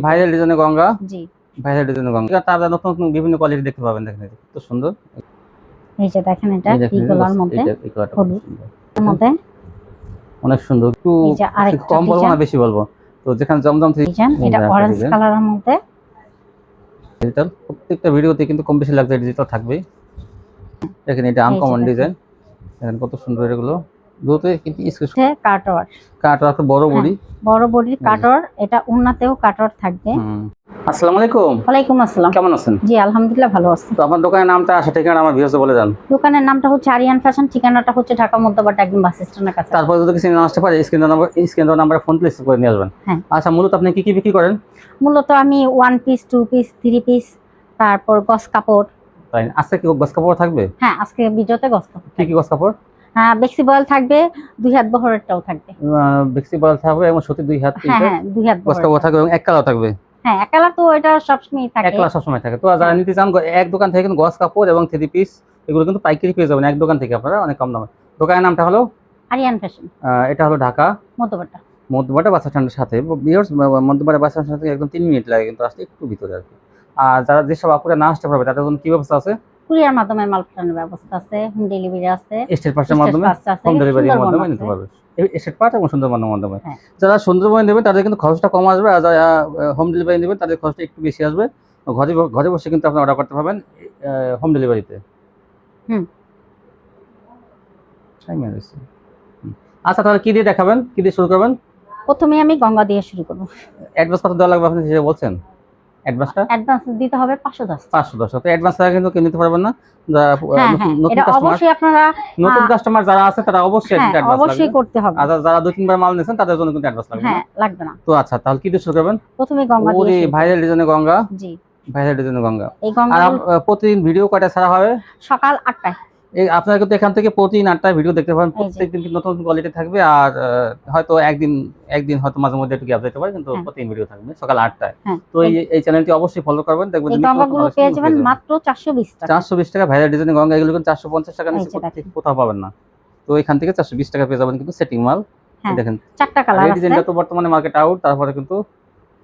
Viral ডিজাইনের গঙ্গা। জি viral ডিজাইনের গঙ্গা, তারপরে নতুন নতুন বিভিন্ন কোয়ালিটি দেখতে পাবেন। দেখেন কত সুন্দর। এই যে দেখেন এটা এই দেখেন ইগলার মধ্যে এই কালারটা হলুদ মধ্যে অনেক সুন্দর। একটু এই যে আরেকটা কম বলবো না, ডিজাইন বেশি বলবো। তো যেখানে জমজম ডিজাইন, এটা অরেঞ্জ কালারের মধ্যে। ডিজিটাল প্রত্যেকটা ভিডিওতে কিন্তু কম বেশি লাগবে ডিজিটাল থাকবেই। দেখেন এটা আনকমন ডিজাইন, দেখেন কত সুন্দর। এগুলো দুটোতে কিন্তু স্ক্রিনশট কাটওয়ার কাটওয়ার বড় বডি, বড় বডির কাটওয়ার। এটা উন্নাতেও কাটওয়ার থাকবে। আসসালামু আলাইকুম। ওয়ালাইকুম আসসালাম। কেমন আছেন? জি আলহামদুলিল্লাহ ভালো আছি। তো আপনার দোকানের নামটা, আশা ঠিকানা আমার ভিউয়ার্সে বলে দেন। দোকানের নামটা হচ্ছে আরিয়ান ফ্যাশন, ঠিকানাটা হচ্ছে ঢাকা মধ্যবাড্ডা একদম বাস স্ট্যান্ডের কাছে। তারপর যদি কিছু না আসতে পারে স্ক্রিন নাম্বারে ফোন প্লেস করে নিয়ে আসবেন। আচ্ছা, মূলত আপনি কি কি বিক্রি করেন? মূলত আমি 1 পিস 2 পিস 3 পিস, তারপর গস কাপড়। তাই আজকে কি গস কাপড় থাকবে? হ্যাঁ আজকে ভিডিওতে গস কাপড়। কি কি গস কাপড়? হ্যাঁ বেক্সি বয়েল থাকবে, 2 হাত বহরেরটাও থাকবে। বেক্সি বয়েল থাকবে এবং সুতি 2 হাত। হ্যাঁ 2 হাত গস কাপড় থাকবে এবং এক কালার থাকবে। হ্যাঁ এক কালার তো এটা সবসময় থাকে, এক কালার সবসময় থাকে। তো যারা নিতে চান এক দোকান থেকে কিন্তু গস কাপড় এবং 3 পিস এগুলো কিন্তু পাইকারি পেয়ে যাবেন এক দোকান থেকে আপনারা অনেক কম দামে। দোকানের নামটা হলো আরিয়ান ফ্যাশন। এটা হলো ঢাকা মধ্যবাড্ডা বাস স্ট্যান্ডের সাথে। ভিউয়ার্স, মধ্যবাড্ডা বাস স্ট্যান্ড থেকে একদম 3 মিনিট লাগে কিন্তু আসতে, একটু ভিতরে আর কি। আর যারা যেসব আপুরা না আসতে পারবে তাদের জন্য কি ব্যবস্থা আছে? কুরিয়ার মাধ্যমে মাল পাঠানোর ব্যবস্থা আছে, হোম ডেলিভারি আছে, স্টেট পাসের মাধ্যমে হোম ডেলিভারির মাধ্যমে নিতে পারবে। স্টেট পাস এবং সুন্দরবনের মাধ্যমে। যারা সুন্দরবনে নেবে তাদের কিন্তু খরচটা কম আসবে, আর যারা হোম ডেলিভারি নেবেন তাদের খরচটা একটু বেশি আসবে। ঘরে বসে কিন্তু আপনি অর্ডার করতে পারবেন হোম ডেলিভারিতে। আচ্ছা, তাহলে কি দিয়ে দেখাবেন, কি দিয়ে শুরু করবেন? প্রথমে আমি গঙ্গা দিয়ে শুরু করব। অ্যাডভান্স কত দেওয়া লাগবে আপনি যেটা বলছেন? অ্যাডভান্স দিতে হবে 510। 510। তো অ্যাডভান্স টাকা কিন্তু নিতে পারবেন না। এটা অবশ্যই আপনারা নতুন কাস্টমার যারা আছে তারা অবশ্যই অ্যাডভান্স অবশ্যই করতে হবে। আর যারা 2-3 বার মাল নিয়েছেন তাদের জন্য কিন্তু অ্যাডভান্স লাগবে। হ্যাঁ লাগবে না। তো আচ্ছা, তাহলে কি দিয়ে শুরু করবেন? প্রথমে গঙ্গা দিয়ে শুরু। ভাইরাল ডিজাইনের গঙ্গা। জি ভাইরাল ডিজাইনের গঙ্গা। এই গঙ্গা আর প্রতিদিন ভিডিও কয়টা ছাড়া হবে? সকাল 8টায়। আপনারা কিন্তু এখান থেকে প্রতিদিন 8টায় ভিডিও দেখতে পাবেন। প্রত্যেকদিন কিন্তু নতুন নতুন কোয়ালিটি থাকবে। আর হয়তো একদিন হয়তো মাঝে মধ্যে একটু গ্যাপ দিতে পারে, কিন্তু প্রতিদিন ভিডিও থাকবে সকাল 8টায়। তো এই চ্যানেলটি অবশ্যই ফলো করবেন, দেখবেন এই গঙ্গাগুলো পেয়ে যাবেন মাত্র 420 টাকা। 420 টাকা ভাইরাল ডিজাইনের গঙ্গা। এগুলো কিন্তু 450 টাকা নিচে কোথাও পাবেন না। তো এখান থেকে 420 টাকা পেয়ে যাবেন কিন্তু সেটিং মাল। দেখেন 4টা কালার আছে। এই ডিজাইনটা তো বর্তমানে মার্কেট আউট। তারপরে কিন্তু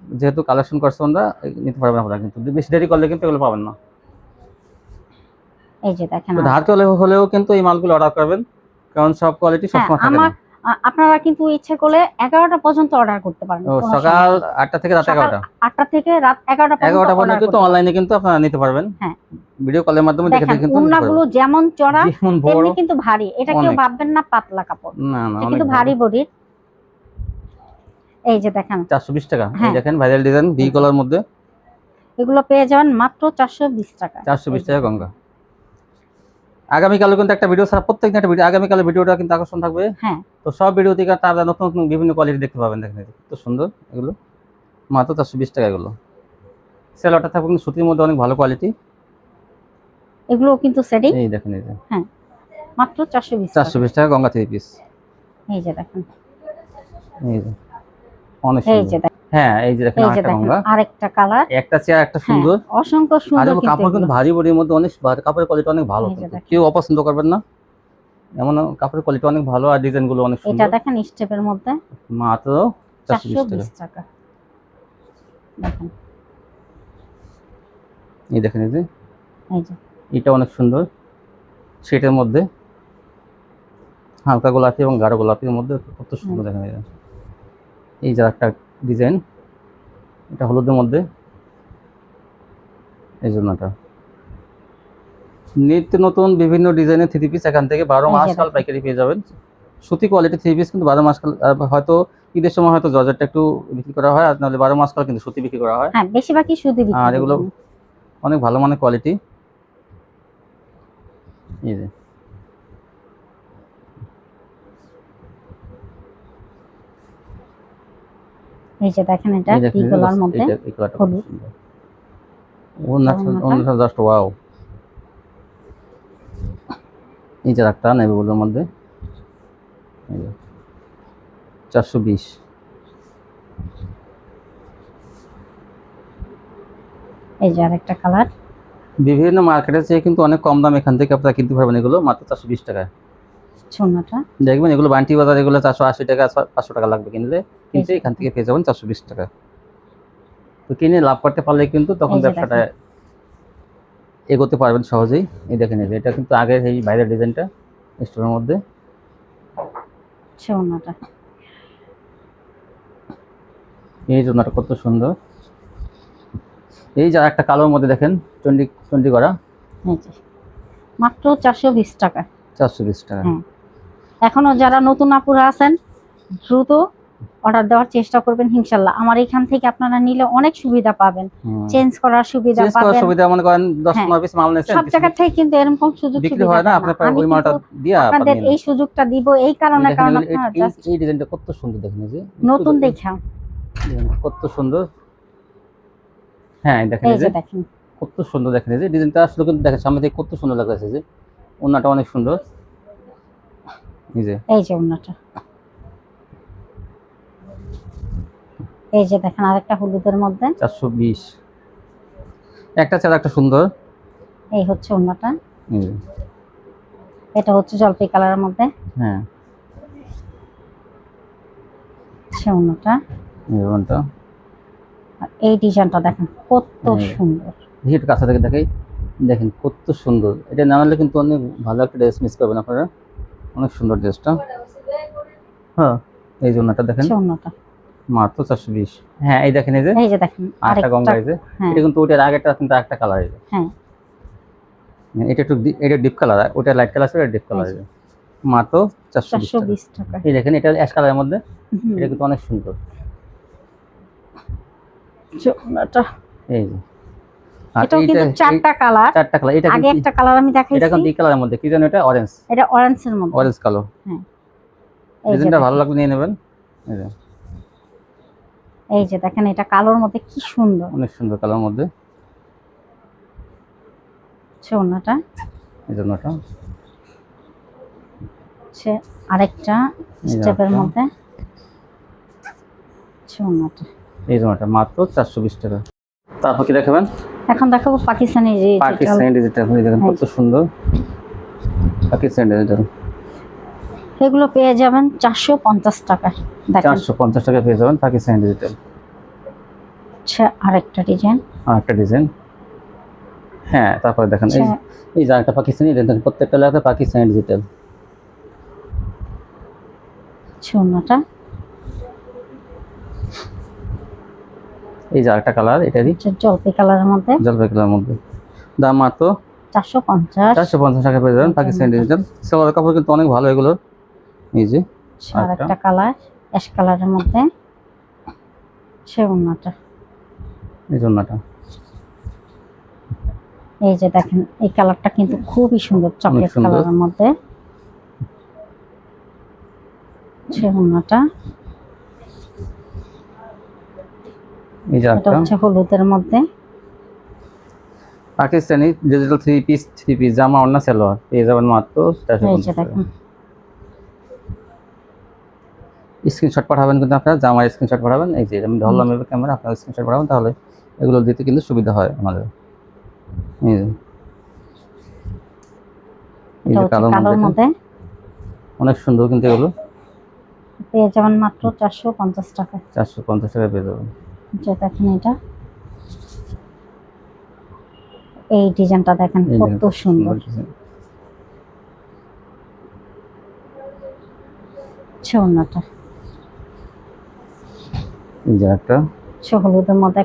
যেহেতু কালেকশন করছে আমরা, নিতে পারবেন আপনারা, কিন্তু বেশি দেরি করলে কিন্তু এগুলো পাবেন না। এই যে দেখেন, তো ধার হলেও কিন্তু এই মালগুলো অর্ডার করবেন, কারণ সব কোয়ালিটি সবসময় থাকে না। আপনারা কিন্তু ইচ্ছে করলে 11টা পর্যন্ত অর্ডার করতে পারেন। সকাল 8টা থেকে রাত 11টা। 8টা থেকে রাত 11টা পর্যন্ত কিন্তু অনলাইনে কিন্তু আপনারা নিতে পারবেন। হ্যাঁ ভিডিও কলের মাধ্যমে দেখে কিন্তু ওন্নাগুলো যেমন চড়া তেমনি কিন্তু ভারী। এটা কেউ ভাববেন না পাতলা কাপড়, না না, এটা কিন্তু ভারী বডির। এই যে দেখেন 420 টাকা। এই দেখেন ভাইরাল ডিজাইন ভি কলার মধ্যে, এগুলো পেয়ে যাবেন মাত্র 420 টাকা। 420 টাকা গঙ্গা। আগামীকালও কিন্তু একটা ভিডিও ছাড়া, প্রত্যেকদিন একটা ভিডিও। আগামীকালের ভিডিওটা কিন্তু আকর্ষণ থাকবে। তো সব ভিডিও থেকে তারা নতুন নতুন বিভিন্ন কোয়ালিটি দেখতে পাবেন। দেখেন কত সুন্দর এগুলো, মাত্র 420 টাকা। এগুলো সেলরটা থাকবে কিন্তু সুতির মধ্যে, অনেক ভালো কোয়ালিটি। এগুলো কিন্তু সেটিং। এই দেখেন, এই যে মাত্র 420 টাকা গঙ্গা 3 পিস। এই যে দেখেন, এই যে অনেক সুন্দর। হ্যাঁ এই যে দেখেন আরেকটা গঙ্গা, আরেকটা কালার, একটা চেয়ার, একটা সুন্দর, অসংখ্য সুন্দর। আর কাপড় কিন্তু ভারী বডির মধ্যে, অনেক কাপড়ের কোয়ালিটি অনেক ভালো, কেউ অপছন্দ করবেন না এমন কাপড়ের কোয়ালিটি অনেক ভালো। আর ডিজাইন গুলো অনেক সুন্দর। এটা দেখেন স্টেপের মধ্যে মাত্র 420 টাকা। দেখেন এই দেখেন, এই যে এটা অনেক সুন্দর সেটের মধ্যে, হালকা গোলাপি এবং গাঢ় গোলাপির মধ্যে কত সুন্দর। দেখেন এই যে একটা ডিজাইন, এটা হলুদের মধ্যে, এই জন্য এটা নিত্য নতুন বিভিন্ন ডিজাইনের 3 পিস এখান থেকে 12 মাস কাল পাইকারি পেয়ে যাবেন। সুতি কোয়ালিটি 3 পিস কিন্তু 12 মাস কাল, হয়তো ঈদের সময় হয়তো জর্জেটটা একটু বিক্রি করা হয়, আর নাহলে 12 মাস কাল কিন্তু সুতি বিক্রি করা হয়। হ্যাঁ বেশিরভাগই সুতি বিক্রি। আর এগুলো অনেক ভালো মানের কোয়ালিটি। এই যে দেখেন এটা কি কালার মধ্যে হলুদ, ওনাটা জাস্ট ওয়াও। এই যে একটা নেভি ব্লুর মধ্যে 420। এই যে আরেকটা কালার। বিভিন্ন মার্কেটের চেয়ে কিন্তু অনেক কম দাম এখান থেকে আপনারা কিনতে পারবেন এগুলো মাত্র 420 টাকায়। ছোনাটা দেখবেন এগুলো বান্টি বাজার এগুলো 480 টাকা 500 টাকা লাগবে কিনলে, কিন্তু এখান থেকে পেয়ে যাবেন 420 টাকা। তো কিনে লাভ করতে পারলে কিন্তু তখন এই যে ব্যবসাটা এগোতে পারবেন সহজেই। এই দেখেন এই যে এটা কিন্তু আগের এই বাইরের ডিজাইনটা স্টোরের মধ্যে। ওড়নাটা, এই জন্যটা কত সুন্দর। এই যে একটা কালোর মধ্যে দেখেন চন্ডি চন্ডি করা, এই যে মাত্র 420 টাকা। 420 টাকা। হ্যাঁ, এখনো যারা নতুন আপুরা আছেন দ্রুত অর্ডার দেওয়ার চেষ্টা করবেন, ইনশাল্লাহ আমার এখান থেকে আপনারা নিলে অনেক সুবিধা পাবেন, চেঞ্জ করার সুবিধা চেঞ্জ করার পাবেন। সুবিধা মনে করেন 10 হ্যাঁ, 15 পিস মাল নেছেন, সব জায়গা থেকে কিন্তু এরকম সুযোগ বিক্রি সুবিধা হয় না, দেয় আপনার না। আমি ওই মালটা কিন্তু দিয়া আপনাদের এই সুযোগটা দিব এই কারণে, কারণ আপনারা জাস্ট এই ডিজাইনটা কত সুন্দর দেখেন, এই যে নতুন দেখা। কত সুন্দর। হ্যাঁ দেখেন এই এই যে যে দেখেন, কত সুন্দর দেখেন, এই যে ডিজাইনটা আসলে কিন্তু দেখেন সামনে থেকে কত সুন্দর লাগতেছে। যে ওন্নাটা অনেক সুন্দর, এই যে ওড়নাটা, এই যে দেখেন আরেকটা হলুদের মধ্যে 420, একটা ছাড়া একটা সুন্দর। এই হচ্ছে ওড়নাটা, এই যে, এটা হচ্ছে জলপাই কালারের মধ্যে হ্যাঁ ওড়নাটা। এই ওন্নাটা আর এই ডিজাইনটা দেখেন কত হ্যাঁ। সুন্দর। হিট কাছে থেকে দেখাই, দেখেন কত সুন্দর। এটা না হলে কিন্তু অনেক ভালো একটা ড্রেস মিস করবেন আপনারা, অনেক সুন্দর ড্রেসটা। হ্যাঁ এই জন্যটা দেখেন ওড়নাটা, মাত্র 420। হ্যাঁ এই দেখেন এই যে এই যে দেখেন আরেকটা গঙ্গা, এই যে হ্যাঁ, এটা কিন্তু ওটার আগেরটা কিন্তু আরেকটা কালার, এই যে হ্যাঁ এটা একটু এটা ডিপ কালার, ওটা লাইট কালার ছিল, এটা ডিপ কালার, মাত্র 420 টাকা। 420 টাকা। এই দেখেন এটা অ্যাশ কালারের মধ্যে, হুম, এটা কিন্তু অনেক সুন্দর। ওড়নাটা, এই যে আর এটাও এইটা কিন্তু চারটা কালার, চারটা কালার। এটা আগে কিন্তু একটা কালার আমি এটা দেখাইছি, কিন্তু এই কালারের মধ্যে কি জানো, এটা অরেঞ্জ, এটা অরেঞ্জের মধ্যে। Orange colour. হ্যাঁ, এই যে ডিজাইনটা ভালো দেখেন, লাগলে নিয়ে নেবেন। এই যে এই যে দেখেন এটা কালোর মধ্যে কি সুন্দর অনেক সুন্দর কালার মধ্যে, ওড়নাটা। এই জন্যটা হচ্ছে আরেকটা এই স্টেপের একটা। মধ্যে ওড়নাটা। এই জন্যটা মাত্র 420 টাকা। তারপর কি দেখাবেন? এখন দেখাবো পাকিস্তানি ডিজিটাল। পাকিস্তানি ডিজিটাল, দেখেন কত সুন্দর পাকিস্তানি ডিজিটাল। এগুলো পেয়ে যাবেন 450 টাকায়। দেখেন 450 টাকা পেয়ে যাবেন পাকিস্তানি ডিজিটাল। আচ্ছা আরেকটা ডিজাইন, আর একটা ডিজাইন। হ্যাঁ তারপরে দেখেন এই এই যে একটা পাকিস্তানি ডিজাইন, প্রত্যেকটা লেখা পাকিস্তানি ডিজিটাল। ওড়নাটা, এই যে আরেকটা কালার, এটারই জলপাই কালারের মধ্যে জলপাই কালারের মধ্যে, দাম মাত্র 450। 450 টাকা পেয়ে যাবেন পাকিস্তানি ডিজিটাল। সালোয়ার কাপড় কিন্তু অনেক ভালো এগুলোর। এই যে আরেকটা কালার অ্যাশ কালারের মধ্যে ওড়নাটা। এই জন্যটা এই যে দেখেন এই কালারটা কিন্তু খুবই সুন্দর, চকলেট সুন্দর। কালারের মধ্যে ওড়নাটা। এই যে এটা একটা হচ্ছে হলুদের মধ্যে পাকিস্তানি ডিজিটাল থ্রি পিস জামা ওড়না সালোয়ার পেয়ে যাবেন মাত্র এই যে 450 টাকা। দেখেন স্ক্রিনশট পাঠাবেন, কিন্তু আপনারা জামার স্ক্রিনশট পাঠাবেন। এই যে আমি ধরলাম এবার ক্যামেরা, আপনারা স্ক্রিনশট পাঠাবেন, তাহলে এগুলো দিতে কিন্তু সুবিধা হয় আমাদের। এই যে এই এটা যে হচ্ছে কালোর কালোর মধ্যে মধ্যে অনেক সুন্দর কিন্তু এগুলো পেয়ে যাবেন মাত্র 450 টাকায়। 450 টাকা পেয়ে যাবেন। যে দেখেন এটা এই ডিজাইনটা দেখেন এই কত সুন্দর ডিজাইন। ওড়নাটা। এই যে একটা হলুদের মধ্যে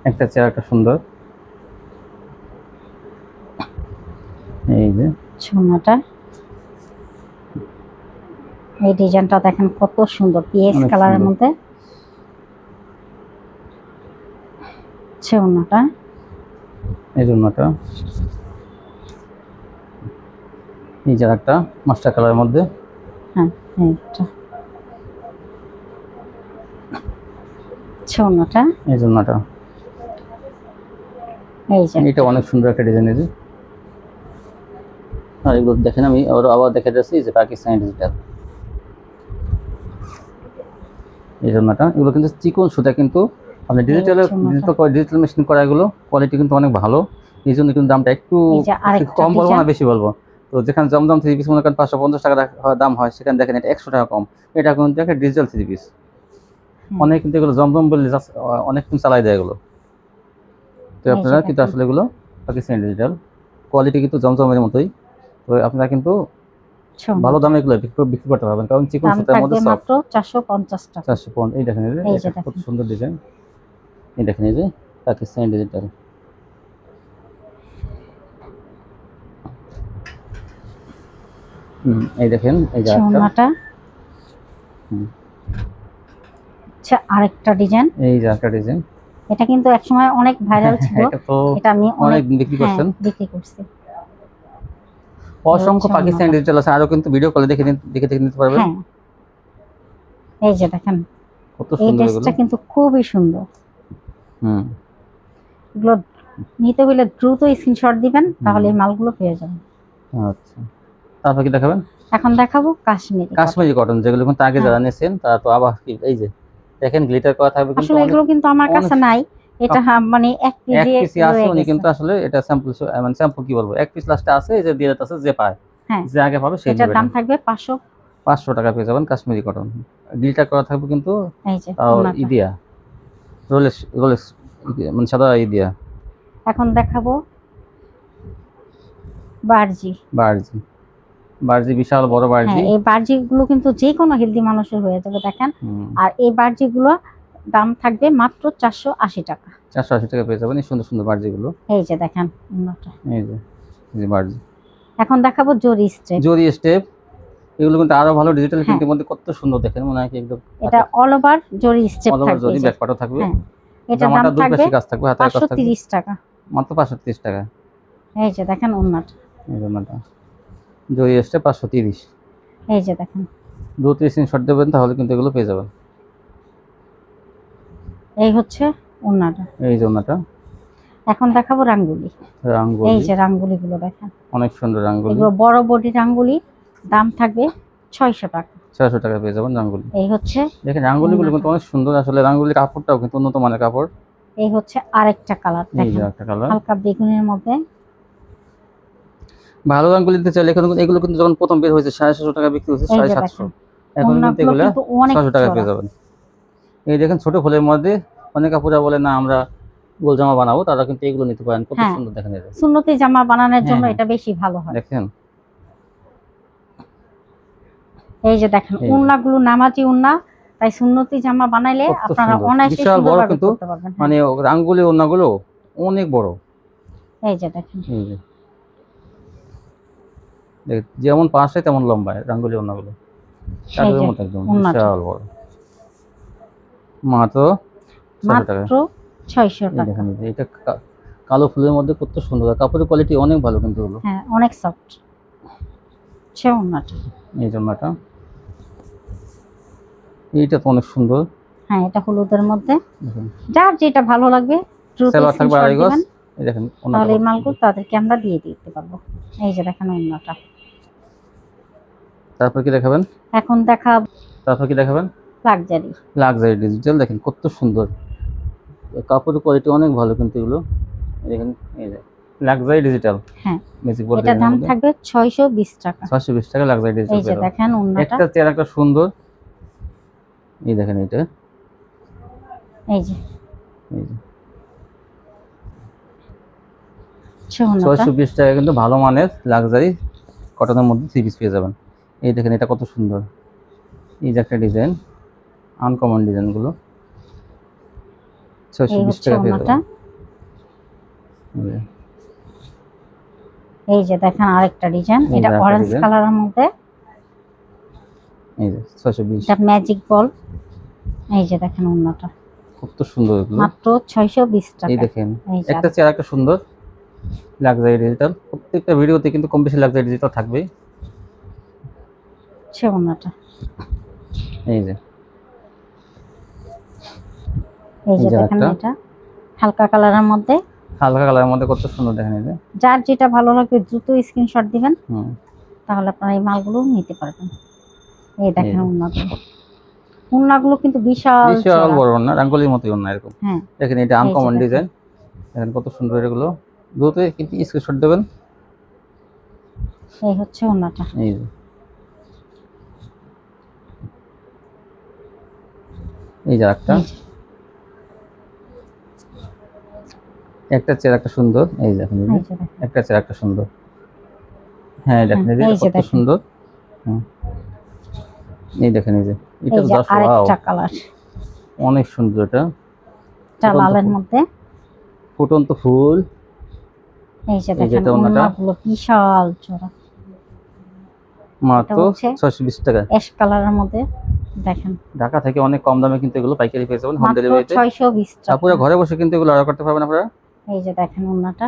একটা চেয়ার একটা সুন্দর। এই যে ওড়নাটা। এই ডিজাইনটা দেখেন কত সুন্দর, পিএস অনেক কালারের সুন্দর। মধ্যে ওড়নাটা। এই জন্যটা এই যে একটা মাস্টার কালারের মধ্যে, হ্যাঁ এইটা ওড়নাটা। এই জন্যটা এই যে এটা অনেক সুন্দর একটা ডিজাইন। এই যে আর এগুলো দেখেন আমি আবার দেখে যাচ্ছি যে পাকিস্তানি ডিজিটাল। এই জন্যটা এগুলো কিন্তু চিকন সুতা, কিন্তু আপনি ডিজিটাল মেশিন করা এগুলো কোয়ালিটি কিন্তু অনেক ভালো। এই জন্য কিন্তু দামটা একটু এই যে আরেকটা কম বলবো না, ডিজাইন। বেশি বলবো। তো যেখানে জমজম থ্রি পিস মনে করেন 550 টাকা দাম হয়, সেখানে দেখেন এটা 100 টাকা কম। এটা কিন্তু একটা ডিজিটাল থ্রি পিস। অনেক কিন্তু এগুলো জমজম বলে অনেকক্ষণ চালাই দেয় এগুলো। তো এই যে আপনারা কিন্তু দেখেন। আসলে এগুলো পাকিস্তানি ডিজিটাল কোয়ালিটি কিন্তু জমজমের মতোই। তো আপনারা কিন্তু ভালো দামে এগুলো বিক্রি করতে পারবেন, কারণ চিকন দাম সুতার থাকবে মধ্যে সফট। মাত্র 450 টাকা। 450। এই দেখেন, এই যে এই যে এটা কত দেখেন। সুন্দর ডিজাইন। এই দেখেন, এই যে পাকিস্তানি ডিজিটাল। এই দেখেন, এই যে একটা। ওড়নাটা আচ্ছা, আরেকটা ডিজাইন। এই যে একটা ডিজাইন। এটা কিন্তু একসময় অনেক ভাইরাল ছিল। এটা তো এটা আমি অনেক অনেক বিক্রি হ্যাঁ করছেন। বিক্রি করছি। অসংখ্য পাকিস্তানি ওড়নাটা। ডিজিটাল আছে, আরো কিন্তু ভিডিও কলে দেখে নিতে পারবেন। হ্যাঁ এই যে দেখেন, কত এই সুন্দর এগুলো। ড্রেসটা কিন্তু খুবই সুন্দর। হুম। এগুলো নিতে হলে দ্রুত স্ক্রিনশট দিবেন, তাহলে এই মালগুলো পেয়ে যাবেন। আচ্ছা, তারপর কি দেখাবেন? এখন দেখাবো কাশ্মীরি কটন। কাশ্মীরি কটন, যেগুলো কিন্তু আগে হ্যাঁ। যারা নিয়েছেন তারা তো আবার এই যে দেখেন গ্লিটার করা থাকবে কিন্তু আসলে অনেক এগুলো কিন্তু আমার অনেক কাছে নাই। এটা মানে এক এক পিসে পিসই আছে। রয়ে উনি গেছে। কিন্তু আসলে এটা স্যাম্পল, মানে স্যাম্পল কি বলবো, এক পিস লাস্টে আছে, এই যে দিয়ে যাচ্ছে যে পায়, হ্যাঁ, যে আগে পাবে সেই এটার নেবে। দাম থাকবে 500। 500 টাকা পেয়ে যাবেন কাশ্মীরি কটন। গ্লিটার করা থাকবে কিন্তু এই যে তাও ওড়নাটা। ইদিয়া রোলেক্স রোলেক্স, মানে সাদা ইদিয়া। এখন দেখাবো বার্জি। বার্জি, বার্জি বিশাল বড় হ্যাঁ, বার্জি। এই বার্জি গুলো কিন্তু যে কোনো হেলদি মানুষের হয়ে যাবে দেখেন। হুম। আর এই বার্জি গুলো দাম থাকবে মাত্র 480 টাকা। 480 টাকা পেয়ে যাবেন এই সুন্দর সুন্দর বার্জি গুলো। এই যে দেখেন ওড়নাটা। এই যে, এই যে বার্জি। এখন দেখাবো জরি স্ট্রেপ। জরি স্টেপ, এগুলো কিন্তু আরো ভালো ডিজিটাল হ্যাঁ, প্রিন্টের মধ্যে কত সুন্দর দেখেন, মনে হয় কি একদম এটা অল ওভার জরি স্টেপ অল ওভার থাকবে। জরি, এই যে ব্যাক পাটও থাকবে। হ্যাঁ, এটা দাম জামাটা দুই থাকবে পাশে কাজ থাকবে, হাতের কাজ থাকবে। 530 টাকা। মাত্র 530 টাকা। এই যে দেখেন ওড়নাটা। এই জন্যটা জরি স্টেপ 530। এই যে দেখেন, 2-3 স্ক্রিনশট দেবেন তাহলে কিন্তু এগুলো পেয়ে যাবেন। এই হচ্ছে ওড়নাটা। এই জন্যটা এখন দেখাবো রাঙ্গুলি। এই রাঙ্গুলি, যে রাঙ্গুলি গুলো দেখেন, অনেক সুন্দর রাঙ্গুলি। এগুলো বড় বডি রাঙ্গুলি, দাম থাকবে 600 টাকা। 600 টাকা পেয়ে যাবেন রাঙ্গুলি। এই হচ্ছে দেখেন রাঙ্গুলিগুলো কিন্তু ওড়নাটা। অনেক সুন্দর, আসলে রাঙ্গুলির কাপড়টাও কিন্তু উন্নত মানের কাপড়। এই হচ্ছে আরেকটা কালার এই যে দেখেন, একটা কালার। হালকা বেগুনের মধ্যে। ভালো রাঙ্গুলি দিতে চাইলে এগুলো কিন্তু যখন প্রথম বের হয়েছে 750 টাকা বিক্রি হয়েছে, এই যে 750। দেখেন, এখন কিন্তু ওড়নাগুলো এগুলো কিন্তু অনেক 600 টাকা চড়া। পেয়ে যাবেন। এই দেখেন ছোট ফুলের মধ্যে অনেক আপুরা বলে না আমরা গোল জামা বানাবো, তারা কিন্তু এগুলো নিতে পারেন, কত হ্যাঁ, সুন্দর দেখেন এটা। সুন্নতি জামা বানানোর জন্য হ্যাঁ, এটা বেশি ভালো হয়। দেখেন এই যে দেখেন এই যে। ওড়নাগুলো নামাজি ওড়না, তাই সুন্নতি জামা বানাইলে কত আপনারা সুন্দর, অনায়াসে বিশাল বড় সুন্দরভাবে কিন্তু, করতে পারবেন। হ্যাঁ, মানে রাঙ্গুলি ওড়নাগুলো অনেক বড়। এই যে দেখেন, এই যে যেমন পাশে তেমন লম্বায় রাঙ্গুলি ওড়নাগুলো, এই চাদরের যে মতো একদম ওড়নাটা বিশাল বড়। মাত্র 600 টাকা। মাত্র 600 এই টাকা। দেখেন, এই যে এটা কালো ফুলের মধ্যে কত সুন্দর, আর কাপড়ের কোয়ালিটি অনেক ভালো কিন্তু এগুলো। হ্যাঁ, অনেক সফট সে ওড়নাটা। এই জন্যটা, এইটা তো অনেক সুন্দর। হ্যাঁ, এটা হলুদের মধ্যে, দেখুন যার যেটা ভালো লাগবে দ্রুত সেলোয়ার থাকবে স্ক্রিনশট 2.5 গজ। দিবেন, এই দেখেন ওড়নাটা তাহলে এই কত মালগুলো সুন্দর। তাদেরকে আমরা দিয়ে দিতে পারবো। এই যে দেখেন ওড়নাটা। তারপর কি দেখাবেন? এখন দেখা তারপর কি দেখাবেন? লাক্সারি। লাক্সারি ডিজিটাল, দেখেন কত সুন্দর, কাপড়ের কোয়ালিটি অনেক ভালো কিন্তু এগুলো। এই দেখেন, এই যে লাক্সারি ডিজিটাল হ্যাঁ, ম্যাজিক বল এটা দাম থাকবে 620 টাকা। 620 টাকা লাক্সারি ডিজিটাল এই যে পেয়ে যাবেন। দেখেন ওড়নাটা। একটা চেয়ার একটা সুন্দর। এই দেখেন এটা, এই যে এই যে সে ওড়নাটা। 620 টাকা কিন্তু ভালো মানের লাক্সারি কটনের মধ্যে 3 পিস পেয়ে যাবেন। এই দেখেন এটা কত সুন্দর, এই যে একটা ডিজাইন, আনকমন ডিজাইনগুলো এই 620 হচ্ছে টাকা পেয়ে ওড়নাটা। যাবেন। এই যে দেখেন আরেকটা ডিজাইন, এই এটা যে আরেকটা অরেঞ্জ ডিজাইন। কালারের মধ্যে, এই যে 620, এটা ম্যাজিক বল। এই যে দেখেন ওড়নাটা, কত সুন্দর এগুলো। মাত্র 620 এই টাকা। দেখেন এই যে একটা চেয়ার একটা সুন্দর লাক্সারি ডিজিটাল, প্রত্যেকটা ভিডিওতে কিন্তু কম বেশি লাক্সারি ডিজিটাল থাকবেই। সে ওড়নাটা। এই যে, এই যে এই যে দেখেন একটা এটা হালকা কালারের মধ্যে, হালকা কালারের মধ্যে কত সুন্দর দেখেন। এই যে যার যেটা ভালো লাগবে দ্রুত স্ক্রিনশট দিবেন, হুম, তাহলে আপনারা এই মালগুলো নিতে পারবেন। এই দেখেন এই যে। ওড়নাগুলো, ওড়নাগুলো কিন্তু বিশাল বিশাল চওড়া। বড় না, রাঙ্গুলির মতোই না এরকম। হ্যাঁ, দেখেন এটা এই যে আনকমন দেখেন। ডিজাইন, দেখেন কত সুন্দর এগুলো, দ্রুত কিন্তু স্ক্রিনশট দেবেন। এই হচ্ছে ওড়নাটা। এই যে এই যে একটা, এই যে, একটা চেয়ার একটা সুন্দর, এই যে দেখেন, এই এই যে যে দেখেন। একটা চেয়ার একটা সুন্দর। হ্যাঁ দেখেন, এই যে এই এটা যে কত দেখেন। সুন্দর। হুম, এই দেখেন, এই যে এটা এই যে জাস্ট ওয়াও, আরেকটা কালার, অনেক সুন্দর এটা। এটা ফুটন্ত লালের ফুল, মধ্যে। ফুটন্ত ফুল। এই যে এই যে দেখেন এটা ওনাটা, ওড়নাগুলো বিশাল চড়া। এটা মাত্র হচ্ছে 620 টাকা। অ্যাশ কালারের মধ্যে দেখেন, ঢাকা থেকে অনেক কম দামে কিন্তু এগুলো পাইকারি পেয়ে যাবেন হোম মাত্র ডেলিভারিতে। 620 টাকা। পুরো ঘরে বসে কিন্তু এগুলো অর্ডার করতে পারবেন আপনারা। এই যে দেখেন ওড়নাটা।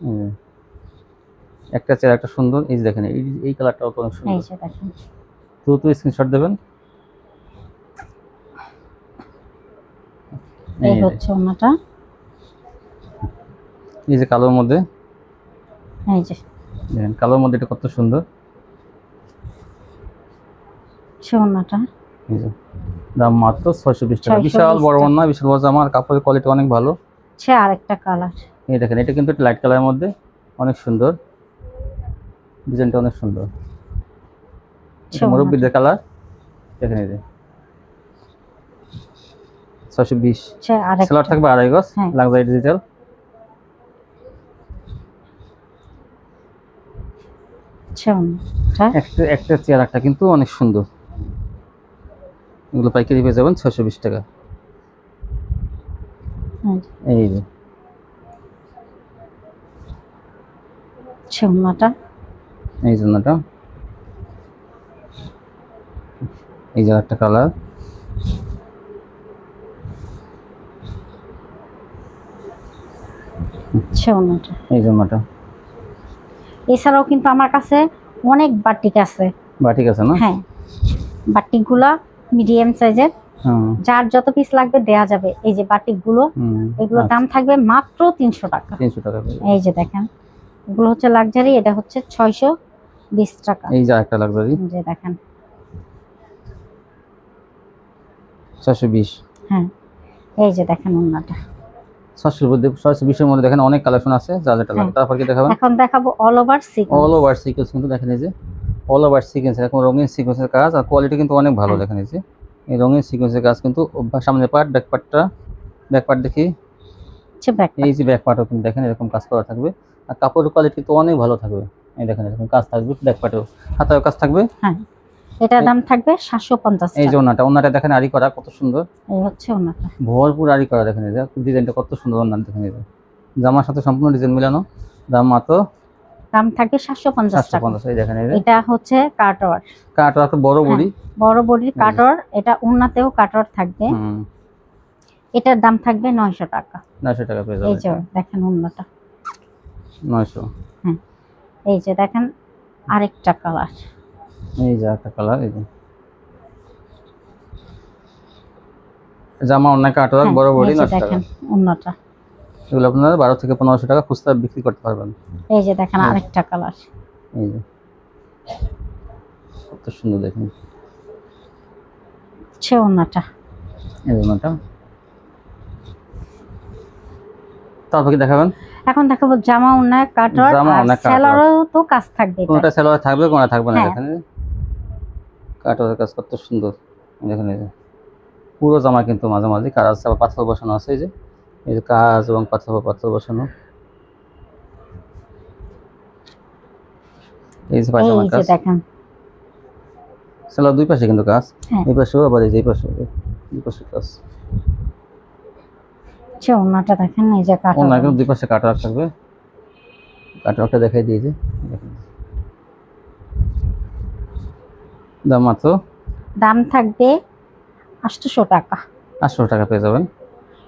হুম, একটা চেয়ার একটা সুন্দর, এই যে দেখেন, এই কালারটাও তো অনেক এই সুন্দর। যে দেখেন, দ্রুত স্ক্রিনশট দেবেন। এই এই যে, হচ্ছে ওড়নাটা। এই যে কালোর মধ্যে, এই যে দেখেন কালোর মধ্যে এটা কত সুন্দর। ওড়নাটা এই যে দাম মাত্র 620 টাকা। 620 বিশাল বড় টাকা। ওড়না, বিশাল বড় জামা, আর কাপড়ের কোয়ালিটি অনেক ভালো। হচ্ছে আরেকটা কালার। এই দেখেন, এটা কিন্তু লাইট কালারের মধ্যে, অনেক সুন্দর, ডিজাইনটা অনেক সুন্দর। এটা মুরব্বিদের কালার, দেখেন এই যে 620। হচ্ছে আরেকটা। সেলার থাকবে 2.5 গজ, হ্যাঁ। Luxury digital. হচ্ছে ওড়নাটা। একটা একটা চেয়ার একটা কিন্তু অনেক সুন্দর। এগুলো পাইকারি পেয়ে যাবেন 620 টাকা। এই যে হচ্ছে ওড়নাটা। এই জন্যটা, এই যে একটা কালার। হচ্ছে ওড়নাটা। এই জন্যটা এছাড়াও কিন্তু আমার কাছে অনেক বাটিক আছে। বাটিক আছে না? হ্যাঁ, বাটিকগুলো মিডিয়াম সাইজের, হুম যার যত পিস লাগবে দেয়া যাবে। এই যে বাটিকগুলো, হুম, এগুলোর দাম থাকবে মাত্র 300 টাকা। 300 টাকা পেয়ে যাবেন। এই যে দেখেন, এগুলো হচ্ছে লাক্সারি, এটা হচ্ছে 620 টাকা। এই যে একটা লাক্সারি এই যে দেখেন, 620। হ্যাঁ, এই যে দেখেন ওড়নাটা। 620 এর মধ্যে দেখেন অনেক কালেকশন আছে, যা যেটা লাগে। হ্যাঁ। তারপর কি দেখাবেন? এখন দেখাবো all over all sequence. Over sequence, কিন্তু দেখেন এই যে অল ওভার সিকোয়েন্স, এরকম রঙিন সিকোয়েন্সের কাজ, আর কোয়ালিটি কিন্তু অনেক ভালো। হ্যাঁ। দেখেন এই যে এই রঙিন সিকোয়েন্সের কাজ কিন্তু সামনের পার্ট, ব্যাক পার্ট দেখি। হচ্ছে ব্যাক। এই যে ব্যাক পার্টও কিন্তু দেখেন এরকম কাজ করা থাকবে, আর কাপড়ের কোয়ালিটি তো অনেক ভালো থাকবে। এই দেখেন এরকম কাজ থাকবে, ব্যাক পার্টেও হাতায়ও কাজ থাকবে। হ্যাঁ, এটার দাম থাকবে 750 এই যে টাকা। ওনাটা দেখেন আরি করা কত সুন্দর, এই হচ্ছে ওড়নাটা। ভরপুর আরি করা। দেখেন এই যে ডিজাইনটা কত সুন্দর, ওনার দেখেন এই যে জামার সাথে সম্পূর্ণ ডিজাইন মিলানো। দাম মাত্র দাম থাকবে 750 টাকা। 750। এই দেখেন এই যে এটা হচ্ছে কাটওয়ার। কাট একটা বড় বড়ি। বড় বডির কাটওয়ার, এটা ওড়নাতেও কাটওয়ার থাকবে। হুম, এটার দাম থাকবে 900 টাকা। 900 টাকা পেয়ে এই যাবে। যে দেখেন ওড়নাটা। 900। হ্যাঁ, এই যে দেখেন আরেকটা কালার। এই যে একটা কালার, এই যে জামা অনেক কাটওয়ার্ক, বড় বডি, এই যে 900 টাকা। দেখেন ওড়নাটা। এগুলো আপনারা 12 থেকে 1500 টাকা খুচরা বিক্রি করতে পারবেন। এই যে দেখেন আরেকটা কালার। এই যে কত সুন্দর দেখেন হচ্ছে ওড়নাটা। এই ওনাটা। তারপর কি দেখাবেন? এখন দেখাবো জামা ওড়না কাটওয়ার, জামা আর ওড়না কাটওয়ার। সেলারও তো কাজ থাকবে। কোনটা সালোয়ার থাকবে, কোনটা থাকবে না। হ্যাঁ। দেখেন কাটওয়ার্কের কাজ কত সুন্দর। দেখেন এই যে পুরো জামা কিন্তু মাঝে মাঝে কাজ আছে, আবার পাথর বসানো আছে। এই যে কাজ এবং পাথর বসানো। এই যে পায়জামার এই যে কাজ, দেখেন, সালোয়ার দুই পাশে কিন্তু কাজ। হ্যাঁ। এই পাশেও আবার এই যে এই পাশেও, দুই পাশে কাজ। হচ্ছে ওড়নাটা দেখেন, এই যে ওনার কাটওয়ার। কিন্তু দুই পাশে কাটওয়ার্ক থাকবে। কাটওয়ার্কটা দেখাই দিয়েছে। দেখেন দাম মাত্র দাম থাকবে 800 টাকা। 800 টাকা পেয়ে যাবেন।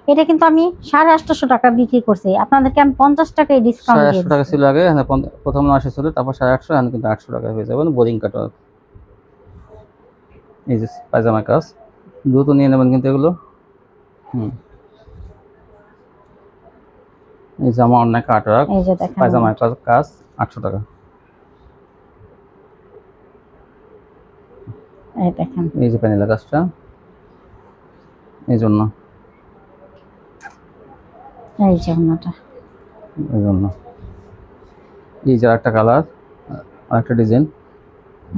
এটা কিন্তু আমি 850 টাকা বিক্রি করছি, আপনাদেরকে আমি 50 টাকায় ডিসকাউন্ট দিয়ে 850 টাকা দিচ্ছি। ছিল আগে, প্রথম 900 ছিল, তারপর 850, এখন কিন্তু 800 টাকা পেয়ে যাবেন বোরিং কাটওয়ার্ক। এই যে পায়জামার কাজ, দ্রুত নিয়ে নেবেন কিন্তু এগুলো। এই জামা অনেক কাটওয়ার্ক, এই যে দেখেন পায়জামার কাজ 800 টাকা। এই দেখেন, এই যে প্যানেলের কাজটা, এই জন্য এই যে ওড়নাটা। এই যে একটা কালার, আরেকটা ডিজাইন।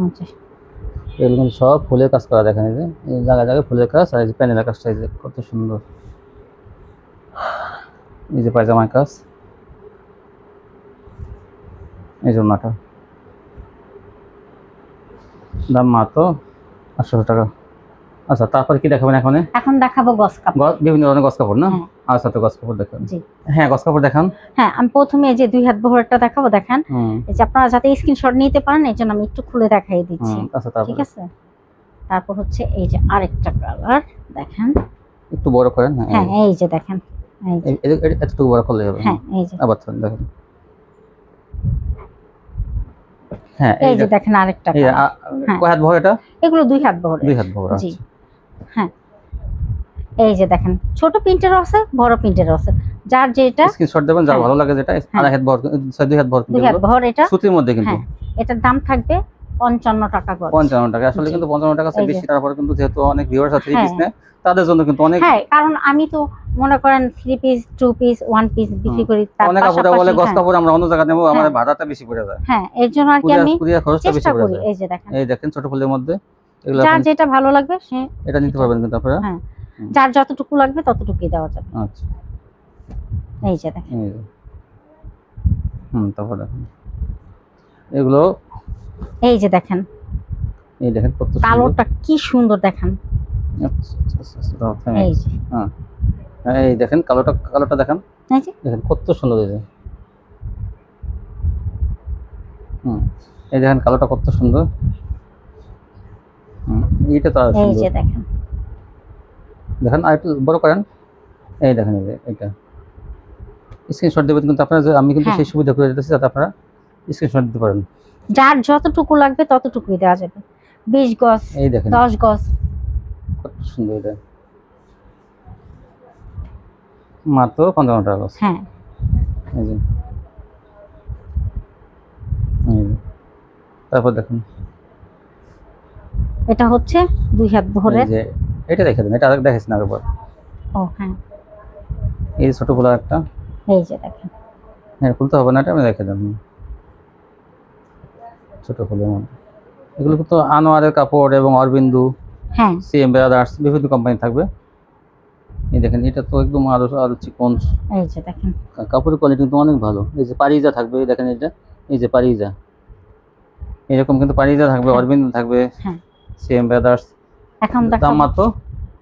এই যে এগুলো কিন্তু সব ফুলের কাজ করা, দেখেন এই যে এই জায়গায় জায়গায় ফুলের কাজ, আর এই যে প্যানেলের কাজটা এই যে কত সুন্দর, এই যে পায়জামার কাজ, এই যে ওড়নাটা, দাম মাত্র 800 টাকা। আচ্ছা, তারপর কি দেখাবেন এখন? এখন দেখাবো গস কাপড়। বিভিন্ন ধরনের গস কাপড় না? হ্যাঁ। আচ্ছা, তো গস কাপড় দেখান। জি। হ্যাঁ, গস কাপড় দেখান। হ্যাঁ, আমি প্রথমে এই যে 2 হাত বহরেরটা দেখাবো, দেখেন হুম এই যে আপনারা যাতে স্ক্রিনশট নিতে পারেন এই জন্য আমি একটু খুলে দেখাই দিচ্ছি। আচ্ছা, তারপর ঠিক আছে, তারপর হচ্ছে এই যে আরেকটা কালার দেখেন। একটু বড় করেন। হ্যাঁ, এই যে দেখেন, এই যে এতটুকু বড় করলে হবে। হ্যাঁ, এই যে আবার দেখেন। হ্যাঁ, এই যে দেখেন আরেকটা এই কালার। হ্যাঁ। কয় হাত বহর এটা? এগুলো 2 হাত বহরের। 2 হাত বহর। জি। আচ্ছা। হ্যাঁ, এই যে দেখেন ছোট প্রিন্টেরও আছে, বড় প্রিন্টেরও আছে, যার যেটা স্ক্রিনশট দেবেন, যার হ্যাঁ। ভালো লাগে যেটা। হ্যাঁ। আড়াই হাত বহর, 2 হাত বহর, 2 হাত বহর এটা। সুতির মধ্যে কিন্তু। হ্যাঁ, এটার দাম থাকবে 55 টাকা গজ। 55 টাকা। আসলে জি। কিন্তু 55 টাকা এই যে। বেশি, তারপরে কিন্তু যেহেতু অনেক ভিউয়ার্স আছে 3 হ্যাঁ। পিস নেয়, তাদের জন্য কিন্তু অনেক। হ্যাঁ, কারণ আমি তো মনে করেন 3 পিস 2 পিস 1 পিস বিক্রি করি, তার অনেক আপুরা বলে গস পাশাপাশি কাপড় আমরা অন্য জায়গা নেবো, আমার হ্যাঁ। ভাড়াটা বেশি পড়ে যায়। হ্যাঁ, এর জন্য আর কি আমি কুরিয়ার খরচটা বেশি চেষ্টা পড়ে করি। যায়। এই যে দেখেন, এই দেখেন ছোট ফুলের মধ্যে এগুলো যার আপনি যেটা ভালো লাগবে সে এটা নিতে পারবেন কিন্তু আপনারা। হ্যাঁ, যার যতটুকু লাগবে ততটুকুই দেওয়া যাবে। আচ্ছা, এই যে দেখেন, এই যে। তারপর দেখেন এগুলো, এই যে দেখেন এই দেখেন কত সুন্দর। কালোটা কি সুন্দর দেখেন। আচ্ছা, আচ্ছা, এই যে হ্যাঁ, এই দেখেন কালোটা দেখেন, এই যে দেখেন কত সুন্দর। এই যে এই দেখেন কালোটা কত সুন্দর। এইটা তো আর এই সুন্দর। যে দেখেন, দেখেন আর একটু বড় করেন। এই দেখেন, এই যে এটা স্ক্রিনশট দেবেন কিন্তু আপনারা, যে আমি কিন্তু হ্যাঁ। সেই সুবিধা করে দিতেছি যাতে আপনারা স্ক্রিনশট দিতে পারেন। যার যতটুকু লাগবে ততটুকুই দেওয়া যাবে। 20 গজ, এই দেখেন 10 গজ। কত সুন্দর। এটা মাত্র 55 টাকা গজ। হ্যাঁ, এই যে, এই যে। তারপর দেখুন এটা হচ্ছে 2 হাত এই বহরের। যে এটা দেখে দেন, এটা আরেক দেখাইছি না আরেকবার। ও হ্যাঁ, এই যে ছোট ফুলা একটা। এই যে দেখেন, হ্যাঁ, খুলতে হবে না, এটা আমি দেখে দেন। ছোট ফুলের মধ্যে এগুলো কিন্তু আনোয়ারের কাপড় এবং অরবিন্দু, হ্যাঁ সিএম ব্রাদার্স, বিভিন্ন কোম্পানি থাকবে। এই দেখেন এটা তো একদম আরো চিকন। এই যে দেখেন, কাপড়ের কোয়ালিটি কিন্তু অনেক ভালো। এই যে পারিজা থাকবে, এই দেখেন এটা, এই যে পারিজা, এরকম কিন্তু পারিজা থাকবে, হ্যাঁ। অরবিন্দু থাকবে, হ্যাঁ, সিএম ব্রাদার্স। এখন দাম দেখাবো মাত্র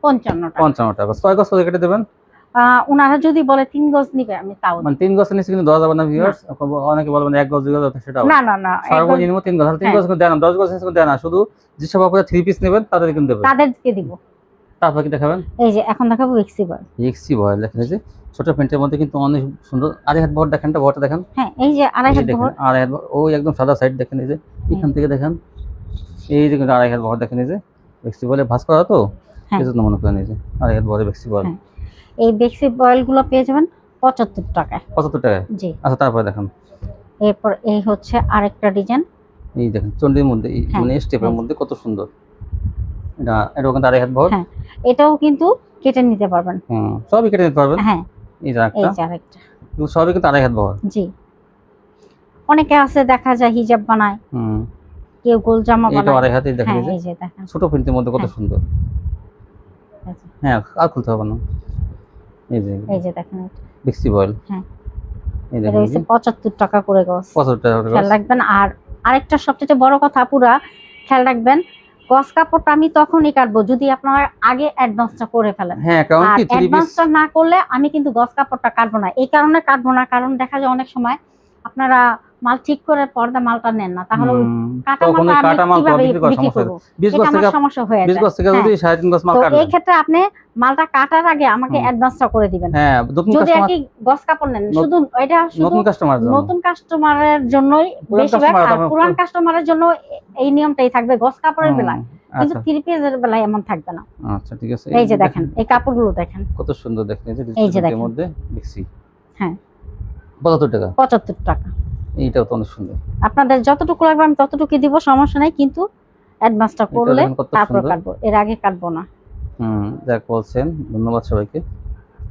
55 টাকা। 55 টাকা। 6 গজ করে কেটে দেবেন। ওনারা যদি বলে 3 গজ নিবে আমি তাও দিই। মানে 3 গজ নিচে কিন্তু দেওয়া যাবে না ভিউয়ার্স। অনেকে বলবেন 1 গজ 2 গজ, সেটাও না না না, এক গজ সর্বনিম্ন 3 গজ। 3 হ্যাঁ। গজ কিন্তু দেন না, 10 গজ নিচে দেন না, শুধু যেসব আপনারা 3 পিস নেবেন তাদের কিন্তু দেবেন। তাদেরকে দিব। তারপর কি দেখাবেন? এই যে এখন দেখাবো এক্সিবার। এক্সি ভয়েল দেখেন, এই যে ছোট প্রিন্টের মধ্যে কিন্তু অনেক সুন্দর। আড়াই হাত বহর দেখেন, বহরটা দেখেন। হ্যাঁ, এই যে আড়াই এই হাত দেখেন বহর। আড়াই হাত বহর, ওই একদম সাদা সাইড দেখেন, এই যে এখান থেকে দেখেন, এই যে কিন্তু আড়াই হাত বহর দেখেন। এই যে এক্সি বলে ভাঁজ করা তো, হ্যাঁ। এই জন্য মনে করেন এই যে আড়াই হাত বহরে এক্সি বল। হ্যাঁ। এই বেক্সি বয়েল গুলো পেয়ে যাবেন 75 টাকায়। 75 টাকায়। জি। আচ্ছা, তারপরে দেখেন এরপর এই হচ্ছে আরেকটা ডিজাইন। এই দেখেন চন্ডির মধ্যে, হ্যাঁ। মানে স্টেপের মধ্যে কত সুন্দর। এটা কিন্তু আড়াই হাত বহর। হ্যাঁ, এটাও কিন্তু কেটে নিতে পারবেন। সবই কেটে নিতে পারবেন। হ্যাঁ, এই যে এই একটা, যে আরেকটা। এগুলো সবই কিন্তু আড়াই হাত বহর। জি, অনেকে আছে দেখা যায় হিজাব বানায়, কেউ গোল জামা এটা বানায়। আড়াই হাত। এই দেখেন, হ্যাঁ, এই যে এই যে দেখেন, ছোট প্রিন্টের মধ্যে কত হ্যাঁ। সুন্দর। এই যে, হ্যাঁ, আর খুলতে হবে না। এই যে এই যে দেখেন, বেক্সি বয়েল। হ্যাঁ। এই এটা দেখেন হচ্ছে 75 টাকা করে গজ। 75 টাকা করে খেয়াল গজ। রাখবেন। আর আরেকটা সবচেয়ে বড় কথা পুরা খেয়াল রাখবেন, গস কাপড়টা আমি তখনই কাটবো যদি আপনারা আগে অ্যাডভান্সটা করে ফেলেন। হ্যাঁ, কারণ আর কি 3 পিস অ্যাডভান্সটা না করলে আমি কিন্তু গস কাপড়টা কাটবো না। এই কারণে কাটবো না, কারণ দেখা যায় অনেক সময় আপনারা মাল ঠিক করে পর্দা মালটা নেন না, তাহলে ওই কাটা তখন ওই মালটা কাটা আমি মাল কিভাবে বিক্রি করার বিক্রি সমস্যা করবো? 20 এটা গজ আমার থেকে সমস্যা হয়ে 20 যায়। গজ থেকে হ্যাঁ। যদি 3.5 গজ মাল তো কাটবেন, এই ক্ষেত্রে আপনি মালটা কাটার আগে আমাকে অ্যাডভান্সটা করে দিবেন। হ্যাঁ, নতুন যদি কাস্টমার, একই গস কাপড় নেন, শুধু এটা শুধু নতুন কাস্টমার জন্য। নতুন কাস্টমারের জন্যই পুরান বেশিরভাগ, customer আর পুরান কাস্টমারের জন্য এই নিয়মটাই থাকবে গস কাপড়ের বেলায়, কিন্তু আচ্ছা 3 পিসের বেলায় এমন থাকবে না। আচ্ছা, ঠিক আছে। এই যে দেখেন, এই কাপড়গুলো দেখেন কত সুন্দর দেখেন, এই যে এই যে ডিজিটাল দেখেন। মধ্যে বেক্সি। হ্যাঁ, 75 টাকা। 75 টাকা। এইটাও তো অনেক সুন্দর। আপনাদের যতটুকু লাগবে আমি ততটুকুই দিব, সমস্যা নাই, কিন্তু অ্যাডভান্সটা করলে দেখেন কত তারপর সুন্দর। কাটবো, এর আগে কাটবো না। যাক বলছেন, ধন্যবাদ সবাইকে।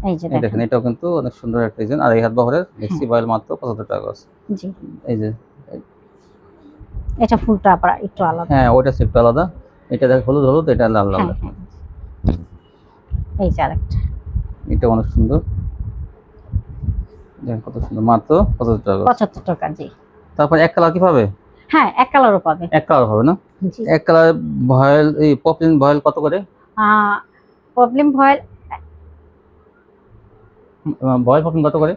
এই যে এই দেখেন দেখেন, এটাও কিন্তু অনেক সুন্দর একটা ডিজাইন, আড়াই হাত বহরের বেক্সি বয়েল, মাত্র 75 টাকা গজ। জি। এই যে এটা ফুলটা আবার একটু আলাদা। হ্যাঁ, ওইটা একটু আলাদা। এটা দেখ হলুদ হলুদ, এটা লাল লাল। হ্যাঁ, হ্যাঁ। এই যে আরেকটা। এটা অনেক সুন্দর, দেখেন কত সুন্দর, মাত্র 75 টাকা। 75 টাকা, জি। তারপর এক কালার কি পাবে? হ্যাঁ, এক কালারও পাবে। এক কালার হবে না? জি। এক কালার ভয়েল, এই পপলিন ভয়েল কত করে? প্রবলেম ভয়েল, ভয়েল পপলিন কত করে?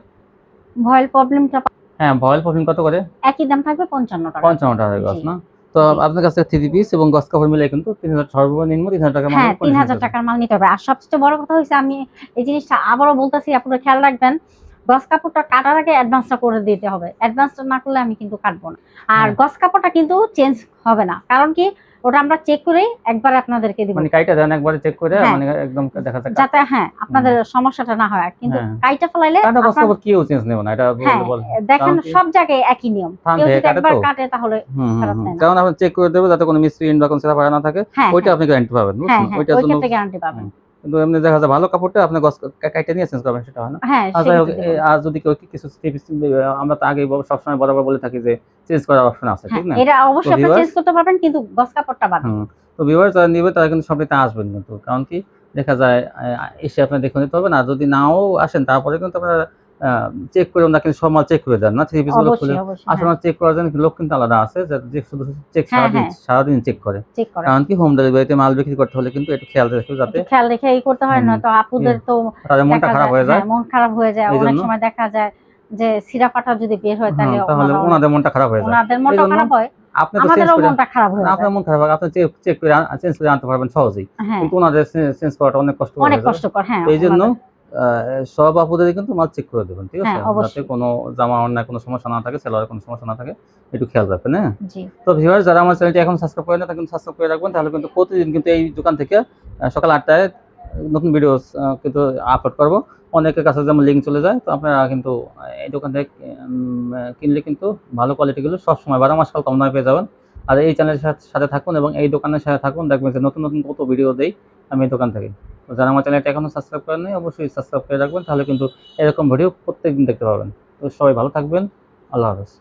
ভয়েল প্রবলেমটা হ্যাঁ, ভয়েল পপলিন কত করে? একই দাম থাকবে 55 টাকা। 55 টাকা গজ জি। না? তো জি। আপনার কাছে 3 পিস এবং গজ কাপড় মিলে কিন্তু 3000, সর্বনিম্ন 3000 টাকা হ্যাঁ, মানে 3000 টাকার মাল নিতে হবে। আর সবচেয়ে বড় কথা হইছে, আমি এই জিনিসটা আবারও বলতেছি, আপনারা খেয়াল রাখবেন, গস কাপড়টা কাটার আগে অ্যাডভান্সটা করে দিতে হবে। অ্যাডভান্সটা না করলে আমি কিন্তু কাটবো না। আর হ্যাঁ। গস কাপড়টা কিন্তু চেঞ্জ হবে না, কারণ কি, ওটা আমরা চেক করে একবার আপনাদেরকে দিব, মানে কাইটা দেন একবারে চেক করে, হ্যাঁ। মানে একদম দেখা যাচ্ছে যাতে আপনাদের সমস্যাটা না হয়। কিন্তু হ্যাঁ। কাইটা ফেলাইলে কাটা গজ কাপড় কেউ চেঞ্জ নেব না, এটা হ্যাঁ, বল। দেখেন কারণ কি? সব জায়গায় একই নিয়ম। থান কেউ থেকে যদি কাটে একবার তো। কাটে তাহলে ফেরত নেয় না। কারণ আপনি চেক করে দেবে যাতে কোনো মিসপ্রিন্ট বা কোনো সেটা পারা না থাকে, হ্যাঁ, ওইটা আপনি গ্যারান্টি পাবেন, হ্যাঁ, বুঝছেন? হ্যাঁ, ওইটার ওই জন্য। ক্ষেত্রে গ্যারান্টি পাবেন। কিন্তু এমনি দেখা যায় ভালো কাপড়টা আপনি গজ কাইটা নিয়ে চেঞ্জ করবেন, সেটা হয় না। হ্যাঁ, আর যাই হোক, সেক্ষেত্রে দিব। আর যদি কেউ কিছু আমরা তো আগেই সবসময় বরাবর বলে থাকি যে চেঞ্জ করার অপশন আছে, হ্যাঁ, ঠিক না? এটা অবশ্যই আপনি viewers, চেঞ্জ করতে পারবেন, কিন্তু গস কাপড়টা বাদ। তো ভিউয়ার যারা নিবে তারা কিন্তু সবটাতে আসবেন কিন্তু, কারণ কি দেখা যায় এসে আপনি দেখে নিতে পারবেন, আর যদি নাও আসেন তারপরে কিন্তু আপনারা চেক করে, ওনারা কিন্তু সব মাল চেক করে দেন না, 3 পিস গুলো খুলে। অবশ্যই, অবশ্যই। আসলে চেক করার জন্য লোক কিন্তু আলাদা আছে, যে শুধু চেক হ্যাঁ, হ্যাঁ, সারাদিন চেক করে। চেক করে। কারণ কি হোম ডেলিভারিতে মাল বিক্রি করতে হলে কিন্তু একটু খেয়াল রাখবে যাতে একটু খেয়াল রেখে এই করতে হয়, নয়তো আপুদের তো তাদের মনটা দেখা খারাপ যায়, হয়ে যায়। হ্যাঁ, মন খারাপ হয়ে যায়। এই অনেক জন্য সময় দেখা যায় যে সিরা ফাটা যদি বের হয়, তাহলে তাহলে ওনাদের মনটা খারাপ হয়ে যায়। ওনাদের মনটা এই জন্য খারাপ হয়, আপনি তো চেঞ্জ আমাদেরও করে, মনটা খারাপ হয়ে আপনার যায়। মন খারাপ হবে, আপনি চেক করে চেঞ্জ করে আনতে পারবেন সহজেই, হ্যাঁ, কিন্তু ওনাদের চেঞ্জ করাটা অনেক কষ্টকর অনেক হয়ে যাবে। কষ্টকর। হ্যাঁ, এই জন্য ওনাদের। সব আপুদের কিন্তু মাল চেক করে দেবেন, ঠিক আছে? হ্যাঁ, যাতে অবশ্যই। কোনো জামা অন্যায় কোনো সমস্যা না থাকে, সেলারের কোনো সমস্যা না থাকে, একটু খেয়াল রাখবেন, হ্যাঁ? জি। তো ভিউয়ার্স, যারা আমার চ্যানেলটি এখন সাবস্ক্রাইব করেন না, তারা কিন্তু সাবস্ক্রাইব করে রাখবেন, তাহলে কিন্তু প্রতিদিন কিন্তু এই দোকান থেকে সকাল 8টায় নতুন ভিডিও কিন্তু আপলোড করব। অনেকের কাছে যেমন লিঙ্ক চলে যায়, তো আপনারা কিন্তু এই দোকান থেকে কিনলে কিন্তু ভালো কোয়ালিটিগুলো সবসময় 12 মাস কাল কম দামে পেয়ে যাবেন। আর এই চ্যানেলের সাথে থাকুন এবং এই দোকানের সাথে থাকুন, দেখবেন যে নতুন নতুন কত ভিডিও দেই আমি এই দোকান থেকে। তো যারা আমার চ্যানেলটা এখনো সাবস্ক্রাইব করেন নাই, অবশ্যই সাবস্ক্রাইব করে রাখবেন, তাহলে কিন্তু এরকম ভিডিও প্রত্যেকদিন দেখতে পাবেন। তো সবাই ভালো থাকবেন। আল্লাহ হাফেজ।